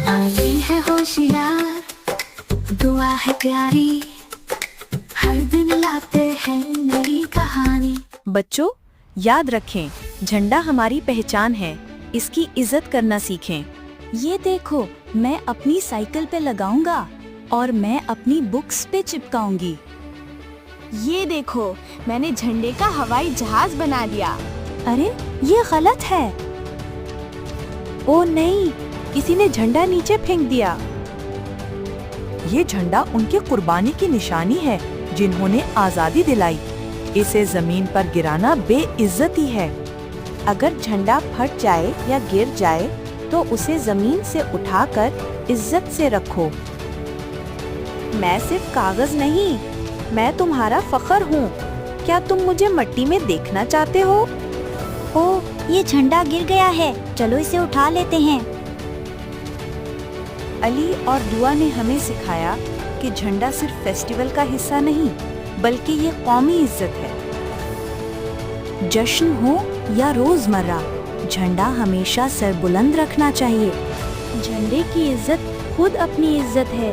आगे है होशियार, दुआ है प्यारी, हर दिन लाते हैं नई कहानी। बच्चों, याद रखें, झंडा हमारी पहचान है, इसकी इज्जत करना सीखें। ये देखो, मैं अपनी साइकिल पे लगाऊंगा और मैं अपनी बुक्स पे चिपकाऊंगी। ये देखो, मैंने झंडे का हवाई जहाज बना दिया। अरे, ये गलत है। ओ नहीं, किसी ने झंडा नीचे फेंक दिया। ये झंडा उनकी कुर्बानी की निशानी है, जिन्होंने आजादी दिलाई। इसे जमीन पर गिराना बेइज्जती है। अगर झंडा फट जाए या गिर जाए तो उसे जमीन से उठाकर इज्जत से रखो। मैं सिर्फ कागज नहीं, मैं तुम्हारा फख्र हूँ। क्या तुम मुझे मिट्टी में देखना चाहते हो? ओह, ये झंडा गिर गया है, चलो इसे उठा लेते हैं। अली और दुआ ने हमें सिखाया कि झंडा सिर्फ फेस्टिवल का हिस्सा नहीं, बल्कि ये कौमी इज्जत है। जश्न हो या रोजमर्रा, झंडा हमेशा सर बुलंद रखना चाहिए। झंडे की इज्जत खुद अपनी इज्जत है।